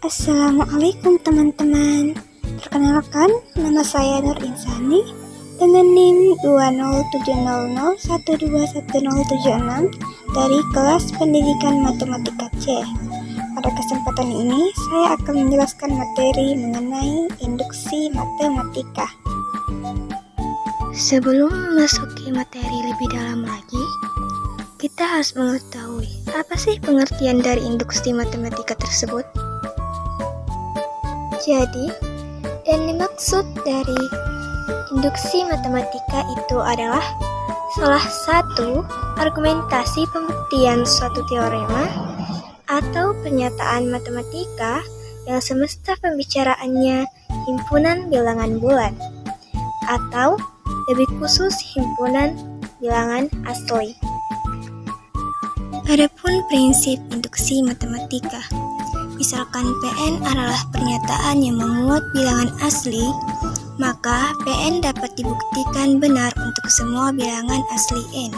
Assalamualaikum teman-teman. Perkenalkan, nama saya Nur Insani dengan NIM 20700121076 dari kelas Pendidikan Matematika C. Pada kesempatan ini, saya akan menjelaskan materi mengenai induksi matematika. Sebelum memasuki materi lebih dalam lagi, kita harus mengetahui apa sih pengertian dari induksi matematika tersebut. Jadi, yang dimaksud dari induksi matematika itu adalah salah satu argumentasi pembuktian suatu teorema atau pernyataan matematika yang semesta pembicaraannya himpunan bilangan bulat, atau lebih khusus himpunan bilangan asli. Adapun prinsip induksi matematika, misalkan Pn adalah pernyataan yang memuat bilangan asli, maka Pn dapat dibuktikan benar untuk semua bilangan asli n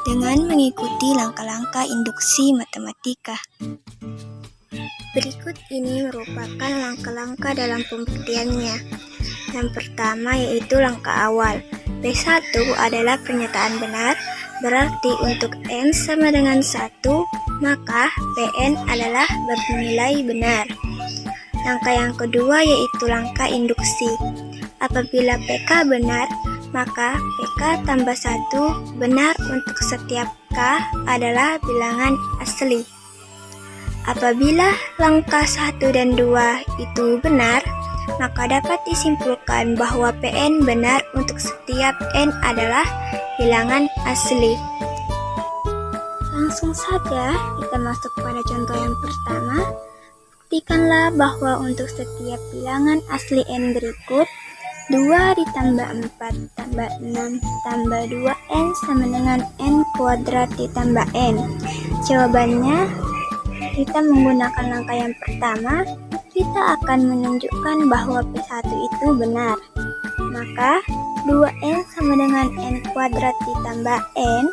dengan mengikuti langkah-langkah induksi matematika. Berikut ini merupakan langkah-langkah dalam pembuktiannya. Yang pertama yaitu langkah awal. P1 adalah pernyataan benar, berarti untuk n sama dengan 1, maka Pn adalah bernilai benar. Langkah yang kedua yaitu langkah induksi. Apabila Pk benar, maka Pk tambah 1 benar untuk setiap K adalah bilangan asli. Apabila langkah 1 dan 2 itu benar, maka dapat disimpulkan bahwa Pn benar untuk setiap n adalah bilangan asli. Langsung saja kita masuk pada contoh yang pertama. Buktikanlah bahwa untuk setiap bilangan asli n berikut 2 ditambah 4 tambah 6 tambah 2n sama dengan n kuadrat ditambah n. Jawabannya, kita menggunakan langkah yang pertama, kita akan menunjukkan bahwa P1 itu benar. Maka 2n sama dengan n kuadrat ditambah n,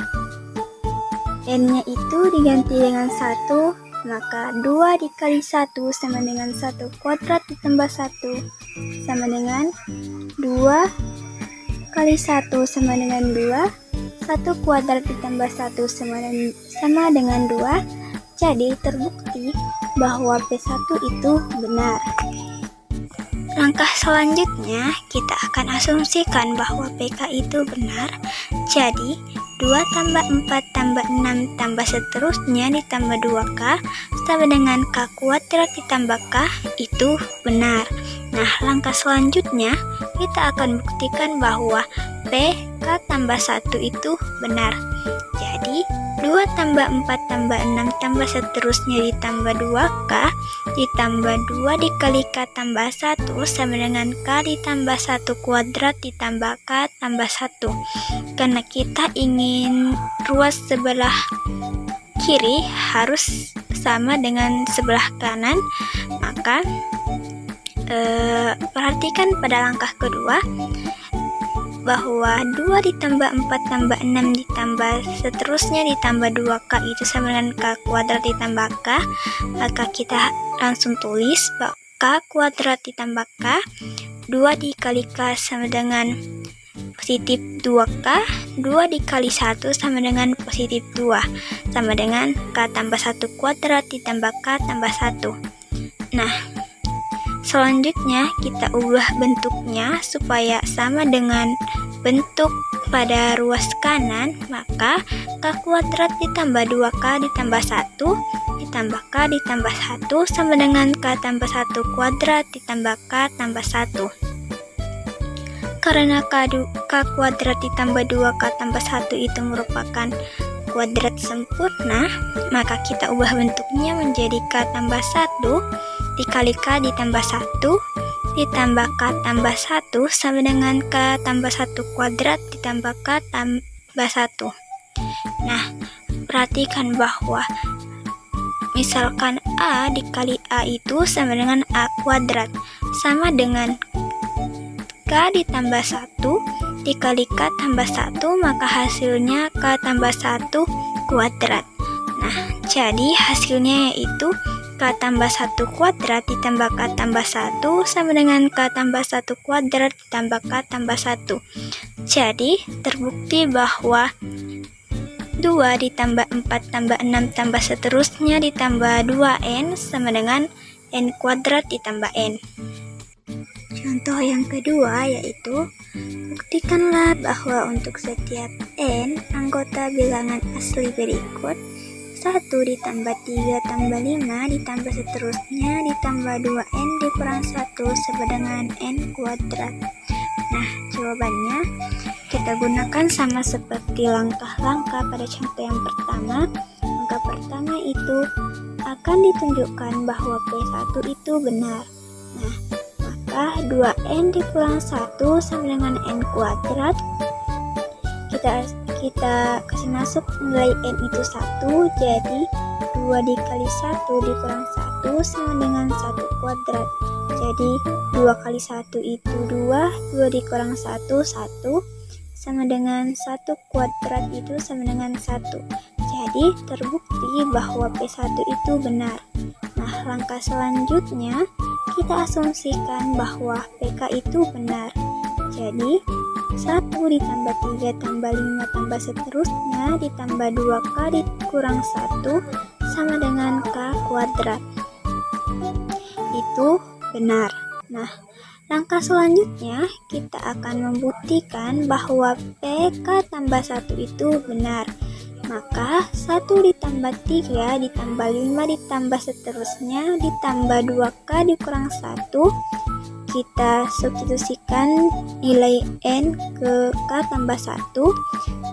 n-nya itu diganti dengan 1, maka 2 dikali 1 sama dengan 1 kuadrat ditambah 1 sama dengan 2 kali 1 sama dengan 2, 1 kuadrat ditambah 1 sama dengan 2. Jadi terbukti bahwa P1 itu benar. Langkah selanjutnya, kita akan asumsikan bahwa PK itu benar. Jadi 2 tambah 4 tambah 6 tambah seterusnya ditambah 2K sama dengan K kuadrat ditambah K itu benar. Nah, langkah selanjutnya kita akan buktikan bahwa PK tambah 1 itu benar. Jadi 2 tambah 4 tambah 6 tambah seterusnya ditambah 2K ditambah 2 dikali K tambah 1 sama dengan K ditambah 1 kuadrat ditambah K tambah 1. Karena kita ingin ruas sebelah kiri harus sama dengan sebelah kanan, maka perhatikan pada langkah kedua bahwa 2 ditambah 4 tambah 6 ditambah seterusnya ditambah 2K itu sama dengan K kuadrat ditambah K, maka kita langsung tulis bahwa K kuadrat ditambah K, 2 dikali K sama dengan positif 2K, 2 dikali 1 sama dengan positif 2, sama dengan K tambah 1 kuadrat ditambah K tambah 1. Nah, selanjutnya kita ubah bentuknya supaya sama dengan bentuk pada ruas kanan, maka K kuadrat ditambah 2K ditambah 1 ditambah K ditambah 1 sama dengan K tambah 1 kuadrat ditambah K tambah 1. Karena K kuadrat ditambah 2K tambah 1 itu merupakan kuadrat sempurna, maka kita ubah bentuknya menjadi K tambah 1 dikali K ditambah 1 ditambah K tambah 1 sama dengan K tambah 1 kuadrat ditambah K tambah 1. Nah, perhatikan bahwa misalkan A dikali A itu sama dengan A kuadrat, sama dengan K ditambah 1 dikali K tambah 1, maka hasilnya K tambah 1 kuadrat. Nah, jadi hasilnya yaitu K tambah 1 kuadrat ditambah K tambah 1 sama dengan K tambah 1 kuadrat ditambah K tambah 1. Jadi, terbukti bahwa 2 ditambah 4 tambah 6 tambah seterusnya ditambah 2N sama dengan N kuadrat ditambah N. Contoh yang kedua yaitu, buktikanlah bahwa untuk setiap N anggota bilangan asli berikut 1 ditambah 3 tambah 5 ditambah seterusnya ditambah 2N dikurang 1 sama dengan N kuadrat. Nah, jawabannya kita gunakan sama seperti langkah-langkah pada contoh yang pertama. Langkah pertama itu akan ditunjukkan bahwa P1 itu benar. Nah, maka 2N dikurang 1 sama dengan N kuadrat. Kita kasih masuk nilai N itu 1, jadi 2 dikali 1 dikurang 1 sama dengan 1 kuadrat. Jadi 2 kali 1 itu 2, 2 dikurang 1, 1, sama dengan 1 kuadrat itu sama dengan 1. Jadi terbukti bahwa P1 itu benar. Nah, langkah selanjutnya kita asumsikan bahwa PK itu benar. Jadi 1 ditambah 3 tambah 5 tambah seterusnya ditambah 2K dikurang 1 sama dengan K kuadrat. Itu benar. Nah, langkah selanjutnya kita akan membuktikan bahwa PK tambah 1 itu benar. Maka 1 ditambah 3 ditambah 5 ditambah seterusnya ditambah 2K dikurang 1. Kita substitusikan nilai N ke K tambah 1.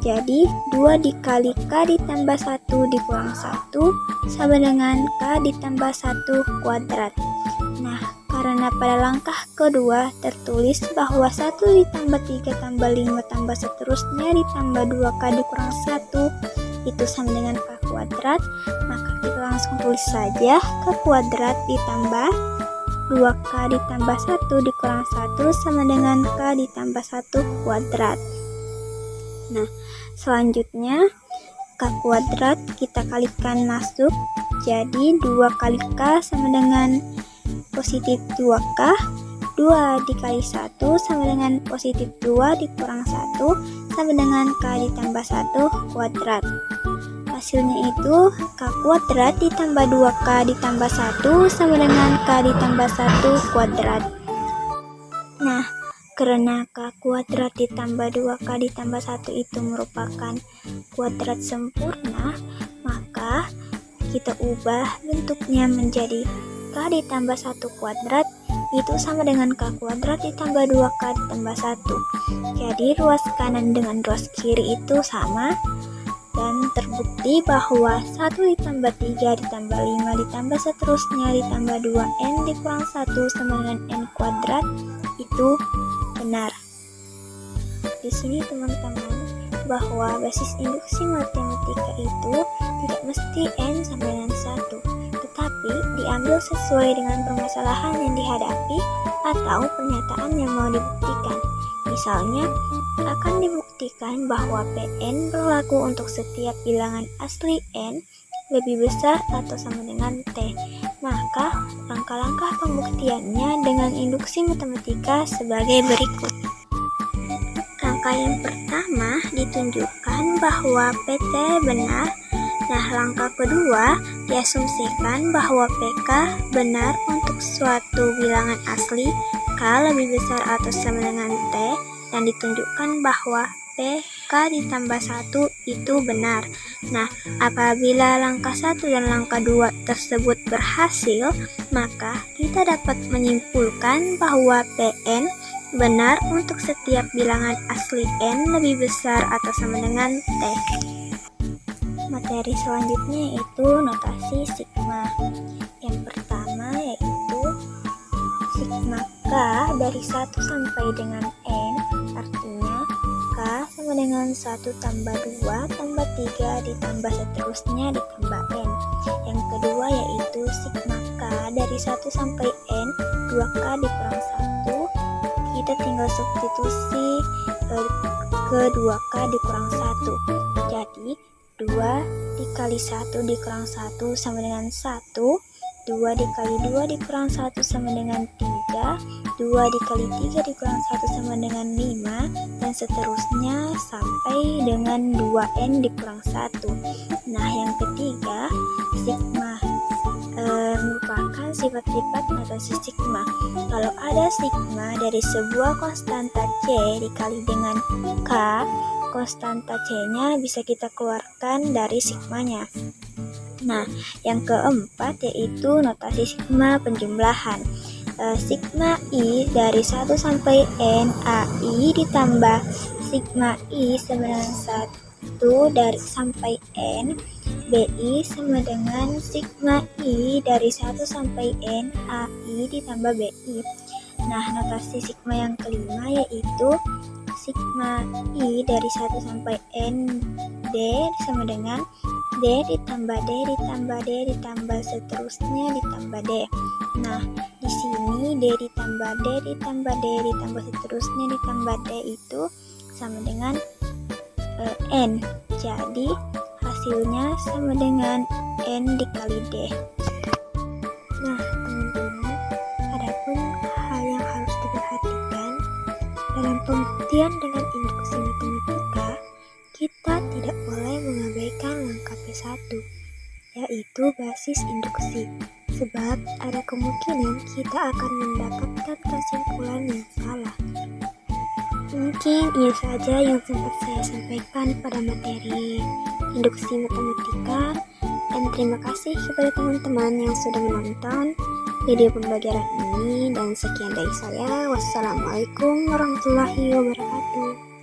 Jadi 2 dikali K ditambah 1 dikurang 1 sama dengan K ditambah 1 kuadrat. Nah, karena pada langkah kedua tertulis bahwa 1 ditambah 3 tambah 5 tambah seterusnya ditambah 2K dikurang 1 itu sama dengan K kuadrat, maka kita langsung tulis saja K kuadrat ditambah 2K ditambah 1 dikurang 1 sama dengan K ditambah 1 kuadrat. Nah, selanjutnya K kuadrat kita kalikan masuk, jadi 2 kali K sama dengan positif 2K, 2 dikali 1 sama dengan positif 2 dikurang 1 sama dengan K ditambah 1 kuadrat. Hasilnya itu K kuadrat ditambah 2K ditambah 1 sama dengan K ditambah 1 kuadrat. Nah, karena K kuadrat ditambah 2K ditambah 1 itu merupakan kuadrat sempurna, maka kita ubah bentuknya menjadi K ditambah 1 kuadrat itu sama dengan K kuadrat ditambah 2K ditambah 1. Jadi ruas kanan dengan ruas kiri itu sama. Dan terbukti bahwa 1 ditambah 3 ditambah 5 ditambah seterusnya ditambah 2N dikurang 1 sama dengan N kuadrat itu benar. Di sini teman-teman, bahwa basis induksi matematika itu tidak mesti N sama dengan 1, tetapi diambil sesuai dengan permasalahan yang dihadapi atau pernyataan yang mau dibuktikan. Misalnya, akan dibuktikan bahwa Pn berlaku untuk setiap bilangan asli N lebih besar atau sama dengan T. Maka, langkah-langkah pembuktiannya dengan induksi matematika sebagai berikut. Langkah yang pertama ditunjukkan bahwa PT benar. Nah, langkah kedua diasumsikan bahwa PK benar untuk suatu bilangan asli K lebih besar atau sama dengan T, dan ditunjukkan bahwa PK ditambah 1 itu benar. Nah, apabila langkah 1 dan langkah 2 tersebut berhasil, maka kita dapat menyimpulkan bahwa Pn benar untuk setiap bilangan asli N lebih besar atau sama dengan T. Materi selanjutnya yaitu notasi sigma. Yang pertama yaitu sigma K dari 1 sampai dengan N, artinya K sama dengan 1 tambah 2 tambah 3 ditambah seterusnya ditambah N. Yang kedua yaitu sigma K dari 1 sampai N, 2K dikurang 1. Kita tinggal substitusi ke 2K dikurang 1. Jadi 2 dikali 1 dikurang 1 sama dengan 1. 2 dikali 2 dikurang 1 sama dengan 3, 2 dikali 3 dikurang 1 sama dengan 5, dan seterusnya sampai dengan 2n dikurang 1. Nah, yang ketiga, sigma merupakan sifat-sifat notasi sigma. Kalau ada sigma dari sebuah konstanta C dikali dengan K, konstanta C-nya bisa kita keluarkan dari sigmanya. Nah, yang keempat yaitu notasi sigma penjumlahan. Sigma I dari 1 sampai N AI ditambah sigma I sama dengan 1 dari sampai N BI sama dengan sigma I dari 1 sampai N AI ditambah BI. Nah, notasi sigma yang kelima yaitu sigma I dari 1 sampai N D sama dengan D ditambah D ditambah D ditambah seterusnya ditambah D. Nah, di sini D ditambah D ditambah D ditambah seterusnya ditambah D itu sama dengan N. Jadi, hasilnya sama dengan N dikali D. Nah, teman-teman, adapun hal yang harus diperhatikan dalam pembuktian dengan induksi matematika, kita tidak boleh mengabaikan langkah P1, yaitu basis induksi, sebab ada kemungkinan kita akan mendapatkan kesimpulan yang salah. Mungkin ini saja yang sempat saya sampaikan pada materi induksi matematika, dan terima kasih kepada teman-teman yang sudah menonton video pembelajaran ini, dan sekian dari saya. Wassalamualaikum warahmatullahi wabarakatuh.